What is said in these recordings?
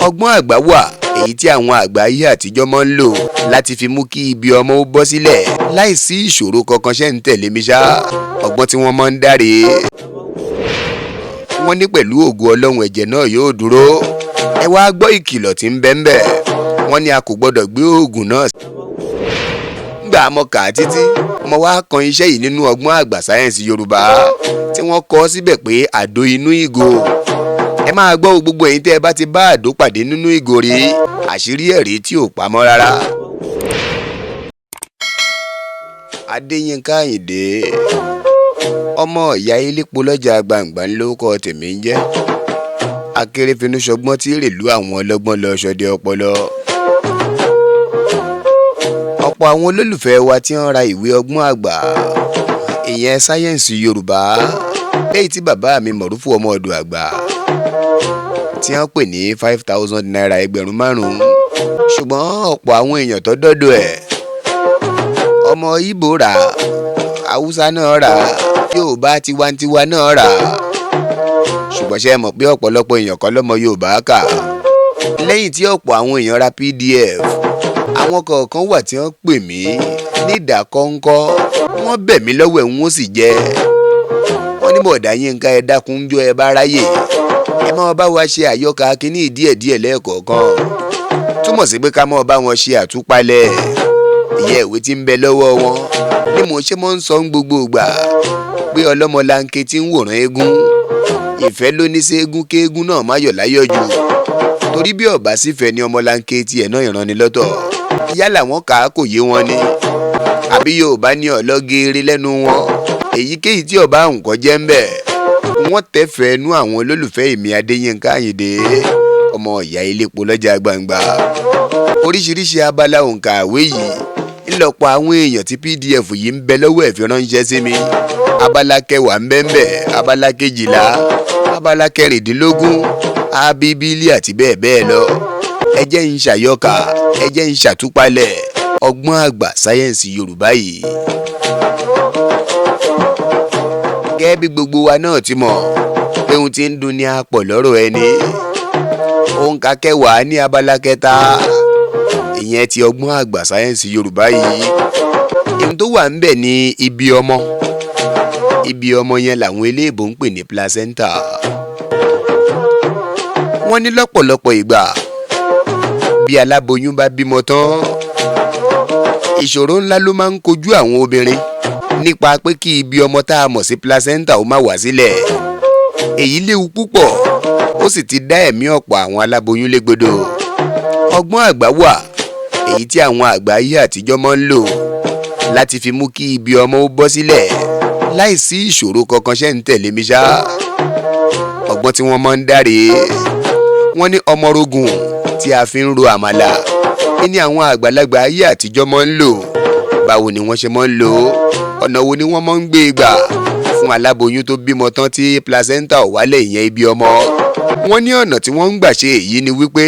ọgbọ́n àgbà wà èyí tí àwọn àgbà ayé àtijọ́ máa ń lò láti fi mú kí ibi ọmọ ó bọ́ sílẹ̀ láìsí ìṣòro kankan ṣe ń tẹ̀lé mi ṣá. ọgbọ́n tí wọ́n máa ń dáre. wọ́n ní pẹ̀lú ògo Ọlọ́run ẹ̀jẹ̀ náà yóò dúró. ẹ wá gbọ́ ìkìlọ̀ tí ń bẹ ńbẹ̀. wọ́n ní a kò gbọ́dọ̀ gbé oògùn náà. gbà mọ́ kà á títí mo wá kan iṣẹ́ yìí nínú ọgbọ́n àgbà sáyẹ́ǹsì Yorùbá tí wọ́n kọ síbẹ̀ pé àdó Inu Igo. ẹ máa gbọ́ gbogbo ẹ̀yin tẹ́ ẹ bá ti bá àdó pàdé nínú ìgò rí àṣírí ẹ̀rí tí ò pamọ́ rárá. Adéyínká Àyìndé ọmọ ìyá ilépo lọ́jà gbangba ńlọ́kọ̀ tèmi ń jẹ́. akérèfínú ṣọgbọ́n tí rèlú àwọn ọlọ́gbọ́n lọ ṣọdẹ ọpọlọ. ọ̀pọ̀ àwọn olólùfẹ́ wa tí wọ́n ra ìwé ọgbọ́n àgbà ìyẹn sáyẹ́ǹsì Yorùbá léyìí tí bàbá mi Mọ̀rúfù ọmọ ọ̀dọ̀ àgbà tí wọ́n pè ní 5,000 naira ẹgbẹ̀rún 5. ṣùgbọ́n ọ̀pọ̀ àwọn èèyàn tó dọ́dọ̀ ẹ̀ ọmọ Ìgbò rà Haúsá náà rà Yorùbá tiwantiwa náà rà. ṣùgbọ́n ṣe é mọ̀ pé ọ̀pọ̀lọpọ̀ èèyàn kan lọ́mọ Yorùbá kà. lẹ́yìn tí ọ̀pọ̀ àwọn èèyàn ra PDF àwọn kọ̀ọ̀kan wà tí wọ́n pè mí ní ìdákọ́ńkọ́ wọ́n bẹ̀ mí lọ́wọ́ ẹ̀ ń wọ́n sì jẹ́. wọ́n ní bọ̀dá Yínká ẹ dákun jọ ẹ bá ráyè ẹ máa bá wa ṣe àyọkà kínní díẹ̀díẹ̀ lẹ́ẹ̀kọ̀ọ̀kan. túmọ̀ sí pé ká máa bá wọn ṣe àtúpalẹ̀ ìyẹn ìwé tí ń bẹ lọ́wọ́ wọn ni mo ṣe mọ́ ń sọ ń gbogbo ìgbà pé ọlọ́mọlanke tí ń wòran eégún ìfẹ́ ló ní sí eégún kéégún náà má yọ̀ láyọ̀ jù. torí bí ọ̀bá sífẹ́ ni ọmọlanke tiẹ̀ náà ìrànilọ́tọ̀ yálà wọn kà á kò yé wọn ni àbí Yorùbá ní ọlọ́gẹ́rẹ́ lẹ́nu wọn èyíkéyìí tí ọba nǹkan jẹ́ ń bẹ̀ wọ́n tẹ́fẹ̀ẹ́ nú àwọn olólùfẹ́ èmi Adéyínká Àyìndé ọmọ ìyá ilépo lọ́jà gbangba. oríṣiríṣi abala òǹkà àwé yìí ńlọ́pọ̀ àwọn èèyàn tí PDF yìí ń bẹ lọ́wọ́ ẹ̀ fi ránṣẹ́ sí mi. abala 10 ń bẹ ń bẹ, abala 12, abala 16, abíbílì àti bẹ́ẹ̀ bẹ́ẹ̀ lọ. ẹ jẹ́ ń ṣàyọkà ẹ jẹ́ ń ṣàtúpalẹ̀ ọgbọ́n àgbà sáyẹ́ǹsì Yorùbá yìí. gẹ́gẹ́ bí gbogbo wa náà ti mọ̀ pé ohun tí ń dùn ní apọ̀ lọ́rọ̀ ẹni. òǹkà 10 ní abala 3 ìyẹn ti ọgbọ́n àgbà sáyẹ́ǹsì Yorùbá yìí. ohun tó wà ń bẹ̀ ni ibi ọmọ. ibi ọmọ yẹn làwọn eléèbó ń pè ní placenta. wọ́n ní lọ́pọ̀lọpọ̀ ìgbà bí aláboyún bá bímọ tán ìṣòro ńlá ló máa ń kojú àwọn obìnrin nípa pé kí ibi ọmọ tá a mọ̀ sí placenta ó má wá sílẹ̀. èyí léwu púpọ̀ ó sì ti dá ẹ̀mí ọ̀pọ̀ àwọn aláboyún légbodò. ọgbọ́n àgbà wà èyí tí àwọn àgbà ayé àtijọ́ máa ń lò láti fi mú kí ibi ọmọ ó bọ́ sílẹ̀ láìsí ìṣòro kankan ṣe ń tẹ̀lé mi ṣá. ọgbọ́n tí wọ́n máa ń dáre. wọ́n ní Ọmọrogun tí a fi ń ro àmàlà ní àwọn àgbàlagbà ayé àtijọ́ máa ń lò. báwo ni wọ́n ṣe máa ń lò ó? ọ̀nà wo ni wọ́n máa ń gbé gbà fún aláboyún tó bímọ tán tí placenta ò wálẹ̀ ìyẹn ibi ọmọ? wọ́n ní ọ̀nà tí wọ́n ń gbà ṣe èyí ni wípé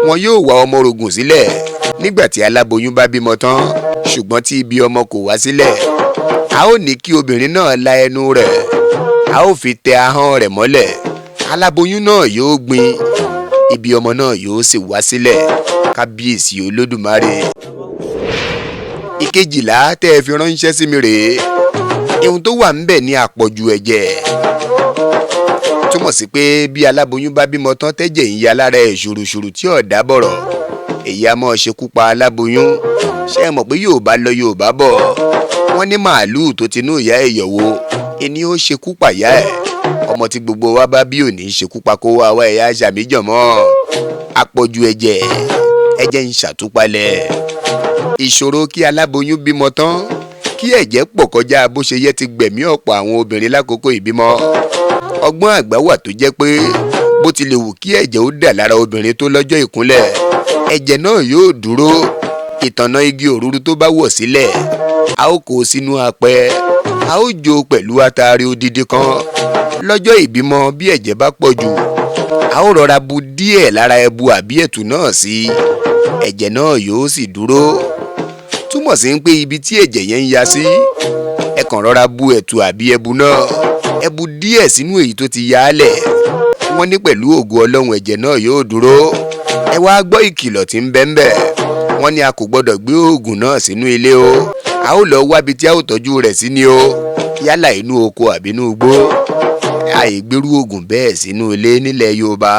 wọn yóò wá Ọmọrogun sílẹ̀ nígbà tí aláboyún bá bímọ tán ṣùgbọ́n tí ibi ọmọ kò wá sílẹ̀. a ó ní kí obìnrin náà la ẹnu rẹ̀ a ó fi tẹ ahọ́n rẹ̀ mọ́lẹ̀ aláboyún náà yóò gbin ibi ọmọ náà yóò sì wá sílẹ̀. kábíyèsí Olódùmarè. ìkejìlá tẹ́ ẹ fi ránṣẹ́ sí mi rèé. ohun tó wà ń bẹ̀ ní àpọ̀jù ẹ̀jẹ̀. túmọ̀ sí pé bí aláboyún bá bímọ tán tẹ́jẹ̀ ń ya lára ẹ̀ ṣùrùṣùrù tí ọ̀dà bọ̀rọ̀ èyí á máa ṣekú pa aláboyún. ṣé ẹ mọ̀ pé Yorùbá lọ Yorùbá bọ̀ wọ́n ní màálùú tó tinú ìyá ẹ̀ yọ̀wò ẹni ó ṣekú pàyà ẹ̀. ọmọ tí gbogbo wa bá bí òní ṣekú pa kó wá wá ẹ̀yà ṣàmìjọ̀mọ́. àpọ̀jù ẹ̀jẹ̀ ẹ̀jẹ̀ ń ṣàtúpalẹ̀. ìṣòro kí aláboyún bímọ tán kí ẹ̀jẹ̀ pọ̀ kọjá bó ṣe yẹ ti gbẹ̀mí ọ̀pọ̀ àwọn obìnrin lákòókò ìbímọ. ọgbọ́n àgbà wà tó jẹ́ pé bó ti lè wù kí ẹ̀jẹ̀ ó dà lára obìnrin tó lọ́jọ́ ìkúnlẹ̀ ẹ̀jẹ̀ náà yóò dúró. ìtànná igi òróró tó bá wọ̀ sílẹ̀ a ó kó sínú apẹ a ó jó pẹ̀lú atare odidi kan. lọ́jọ́ ìbímọ bí ẹ̀jẹ̀ bá pọ̀ jù a ó rọra bu díẹ̀ lára ẹbu àbí ẹ̀tù náà sí ẹ̀jẹ̀ náà yóò sì dúró. túmọ̀ sí pé ibi tí ẹ̀jẹ̀ yẹn ń ya sí ẹ kàn rọra bu ẹ̀tù àbí ẹbu náà ẹ bu díẹ̀ sínú èyí tó ti ya á lẹ̀. wọ́n ní pẹ̀lú ògo Ọlọ́run ẹ̀jẹ̀ náà yóò dúró ẹ wá gbọ́ ìkìlọ̀ tí ń bẹ ńbẹ̀. Wọ́n ní a kò gbọ́dọ̀ gbé oògùn náà sínú ilé o. A ó lọ wábi tí a ó tọ́jú rẹ̀ sí ni o. Yálà inú oko àbí inú igbó. Àìgbérú oògùn bẹ́ẹ̀ sínú ilé nílẹ̀ Yorùbá.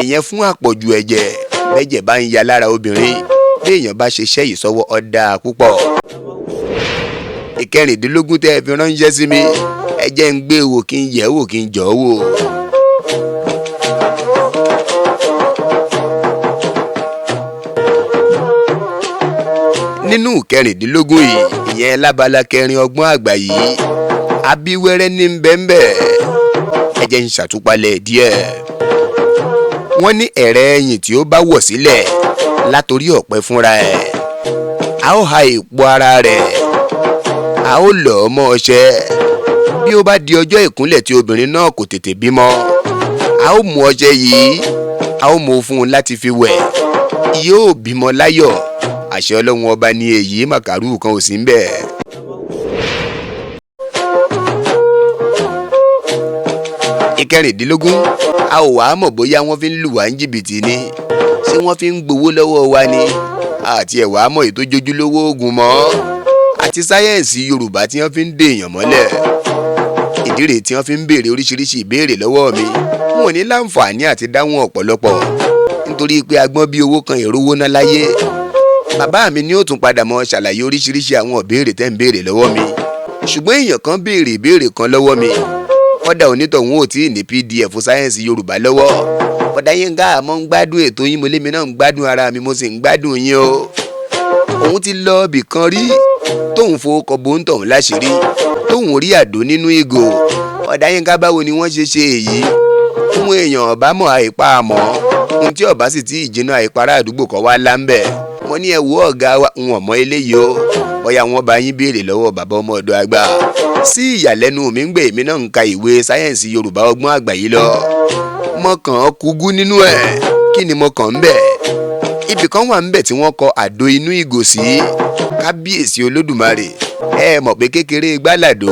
Ìyẹn fún àpọ̀jù ẹ̀jẹ̀. Bẹ́jẹ̀ bá ń ya lára obìnrin. Bí èèyàn bá ṣe iṣẹ́ yìí sọ́wọ́ ó dáa púpọ̀. Ìkẹrìndínlógún tẹ́ ẹ fi ránṣẹ́ sí mi. Ẹ jẹ́ ń gbé wò kí n yẹ̀ wò kí n jọ̀ wò. Nínú ìkẹrìndínlógún yìí, ìyẹn lábala kẹrin ọgbọ́n àgbà yìí, Abiwẹrẹ ní bẹ́ńbẹ́. Ẹ jẹ́ ń ṣàtúpalẹ̀ díẹ̀. Wọ́n ní ẹ̀rẹ̀ ẹyìn tí ó bá wọ̀ sílẹ̀ látorí ọ̀pẹ fúnra ẹ̀. A ó ha èpo ara rẹ̀. A ó lọ̀ ọ́ mọ́ ọṣẹ. Bí ó bá di ọjọ́ ìkúnlẹ̀ tí obìnrin náà kò tètè bímọ, a ó mú ọṣẹ yìí, a ó mú fún un láti fi wẹ̀. Yóò bímọ láyọ̀. Àṣẹ Ọlọ́run ọba ní èyí, màkàrú kan ò sí ń bẹ̀. Ìkẹrìndínlógún, a ò wá mọ̀ bóyá wọ́n fi ń lù wá ní jìbìtì ni. Ṣé wọ́n fi ń gbowó lọ́wọ́ wa ni? Àti ẹ̀ wá mọ̀ ètò jójúlówó oògùn mọ́. Àti sáyẹ́ǹsì Yorùbá tí wọ́n fi ń dèèyàn mọ́lẹ̀. Ìdí rèé tí wọ́n fi ń béèrè oríṣiríṣi ìbéèrè lọ́wọ́ mi. N ò ní láǹfààní àti dáhùn ọ̀pọ̀lọpọ̀. Nítorí pé agbọ́n bí owó kan èrò owó náà láyé. Bàbá mi ni ó tún padà mọ́ ṣàlàyé oríṣiríṣi àwọn ìbéèrè tẹ́ ń béèrè lọ́wọ́ mi. Ṣùgbọ́n èèyàn kan béèrè ìbéèrè kan lọ́wọ́ mi. Kọ́dà onítọ̀hún ò tí ì ní PDF sáyẹ́ǹsì Yorùbá lọ́wọ́. Kọ́dà Yínká àmọ́ ń gbádùn ètò yín, mo lémi náà ń gbádùn ara mi, mo sì ń gbádùn yín o. Òun ti lọ ibì kan rí tóun fowókọ bóńtọ̀hún láṣìírí tóun rí àdó nínú ìgò. Kọ́dà Yínká báwo ni wọ́n ṣe ṣe èyí? Fún èèyàn ọ̀bá mọ̀ àìpa àmọ́. Ohun tí ọ̀bá sì tí ìjìnà àìpará àdúgbò kan wá láńbẹ̀. Mo ní ẹ wo ọ̀gá wa, n ò mọ eléyìí o. Bóyá wọ́n bá yín béèrè lọ́wọ́ bàbá ọmọ ọ̀dọ̀ àgbà. Sí ìyàlẹ́nu mi ń gbé èmi náà ń ka ìwé sáyẹ́ǹsì Yorùbá ọgbọ́n àgbà yìí lọ. Mo kàn án kúgú nínú ẹ̀. Kí ni mo kàn ń bẹ̀? Ibì kan wà ń bẹ̀ tí wọ́n kọ àdó inú ìgò sí. Kábíyèsí Olódùmarè. Ẹ mọ̀ pé kékeré gbálàdó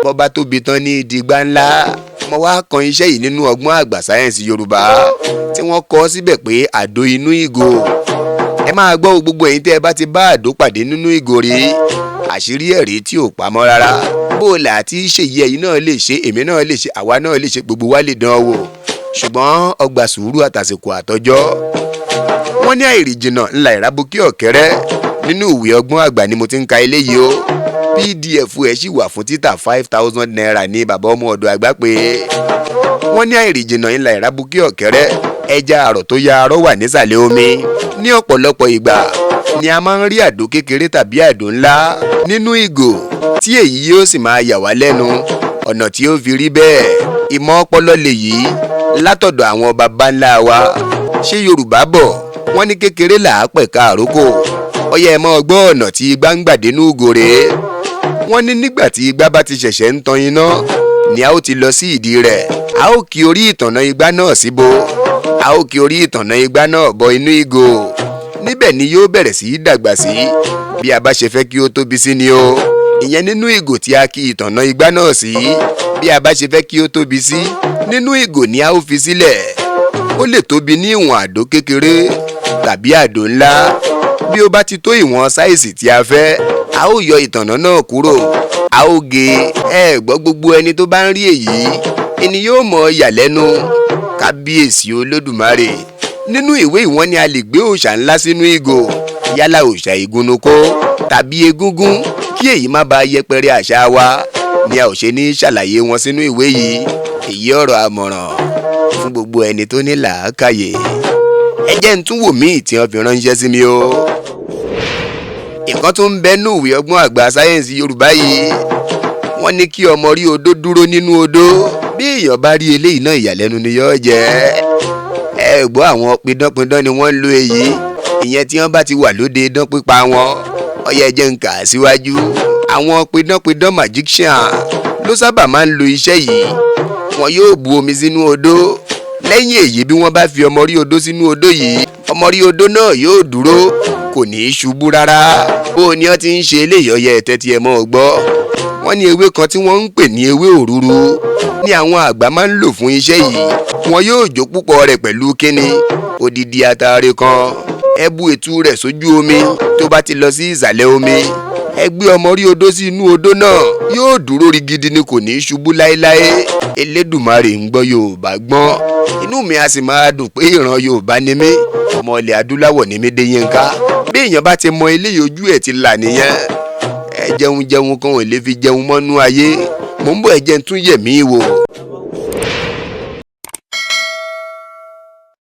bọ́ba tóbi tán ní ìdígbà ńlá. Mo wá kan iṣẹ́ yìí nínú ọgbọ́n àgbà sáyẹ́ǹsì Yorùbá tí wọ́n kọ síbẹ̀ pé àdó inú ìgò. Ẹ máa gbọ́ gbogbo ẹ̀yin tẹ́ ẹ bá ti bá àdó pàdé nínú ìgò rí. Àṣírí ẹ̀rí tí ò pamọ́ rárá. Bó là á ti ṣe yìí, ẹ̀yin náà lè ṣe, èmi náà lè ṣe, àwa náà lè ṣe, gbogbo wa lè dán wò. Ṣùgbọ́n ọgbà sùúrù àtàsìkò àtọjọ́. Wọ́n ní àìrìnjìnà ńlá ìrábùkí ọ̀kẹ́rẹ́. Nínú ìwé ọgbọ́n àgbà ni mo ti ń ka eléyìí o. PDF ẹ̀ sì wà fún títà 5,000 naira ní bàbá ọmọ ọ̀dọ̀ àgbà pé. Wọ́n ní àìrìnjìnà ńlá ìrábùkí ọ̀kẹ́rẹ́. Ẹja àrọ̀ tó ya arọ́ wà nísàlẹ̀ omi. Ní ọ̀pọ̀lọpọ̀ ìgbà ni a máa ń rí àdó kékeré tàbí àdó ńlá nínú ìgò tí èyí yóò sì máa yà wá lẹ́nu. Ọ̀nà tí ó fi rí bẹ́ẹ̀, ìmọ̀ ọpọlọ lèyí látọ̀dọ̀ àwọn baba ńlá wa. Ṣé Yorùbá bọ̀ wọ́n ní kékeré là á pẹ̀ka àrókò. Ọyẹ ẹ mọ́ gbọ́ ọ̀nà tí igbá ń gbà dénú ìgò rèé. Wọ́n ní nígbà tí igbá bá ti ṣẹ̀ṣẹ̀ ń tan iná ni a ó ti lọ sí ìdí rẹ̀. A ó kí orí ìtànná igbá náà síbo. A ó kí orí ìtànná igbá náà bọ inú ìgò. Níbẹ̀ ni yóò bẹ̀rẹ̀ sí í dàgbà sí. Bí a bá ṣe fẹ́ kí ó tóbi sí ni o. Ìyẹn nínú ìgò tí a kí ìtànná igbá náà sí. Bí a bá ṣe fẹ́ kí ó tóbi sí, nínú ìgò ni a ó fi sílẹ̀. Ó lè tóbi ní ìwọ̀n àdó kékeré tàbí àdó ńlá. Bí ó bá ti tó ìwọ̀n sáìsì tí a fẹ́, a ó yọ ìtànná náà kúrò. A ó gé. Ẹ gbọ́ gbogbo ẹni tó bá ń rí èyí, ẹni yóò mọ̀ yàlẹ́nu. Kábíyèsí Olódùmarè. Nínú ìwé ìwọ́n ni a lè gbé òòṣà ńlá sínú ìgò. Yálà òòṣà ìgúnnukó tàbí egúngún. Kí èyí má bàa yẹpẹrẹ àṣà wa ni a ò ṣe ní ṣàlàyé wọn sínú ìwé yìí. Èyí ọ̀rọ̀ àmọ̀ràn fún gbogbo ẹni tó ní làákàyè. Ẹ jẹ́ ń tún wò míì tí wọ́n fi ránṣẹ́ sí mi o. Ìkan tó ń bẹ nínú ìwé ọgbọ́n àgbà sáyẹ́ǹsì Yorùbá yìí. Wọ́n ní kí ọmọ rí odó dúró nínú odó. Bí èèyàn bá rí eléyìí náà ìyàlẹ́nu ni yóò jẹ́. Ẹ gbọ́ àwọn pidánpidán ni wọ́n ń lo èyí. Ìyẹn tí wọ́n bá ti wà lóde idán pípa wọn. Ó yẹ jẹ́ ń kà á síwájú. Àwọn pidánpidán magician ló sábà máa ń lo iṣẹ́ yìí. Wọn yóò bu omi sínú odó. Lẹ́yìn èyí bí wọ́n bá fi ọmọ rí odó sínú odó yìí, ọmọ rí odó náà yóò dúró, kò ní í ṣubú rárá. Bó ni wọ́n ti ń ṣe eléyìí, ọyẹ ẹ̀tẹ́ tí ẹ mọ́ ọ gbọ́. Wọ́n ní ewé kan tí wọ́n ń pè ní ewé òrúru ní àwọn àgbà máa ń lò fún iṣẹ́ yìí. wọn yóò jó púpọ̀ rẹ̀ pẹ̀lú kíni odidi atare kan. Ẹ bu ètú rẹ̀ sójú omi, tó bá ti lọ sí ìsàlẹ̀ omi ẹ gbé ọmọ rí odó sí inú odó náà, yóò dúró rigidi ni, kò ní í ṣubú láéláé. Elédùmarè ń gbọ́ Yorùbá gbọ́n, inú mi a sì máa dùn pé ìran Yorùbá ni mí, ọmọ ilẹ̀ adúláwọ̀ ni mí dé Yínká. Bí èèyàn bá ti mọ eléyìí ojú ẹ̀ ti là nìyẹn. Ẹ jẹun kan ò lè fi jẹun mọ́nú ayé. Mò ń bọ̀ ẹ jẹ́ n tún yẹ̀ mí wò.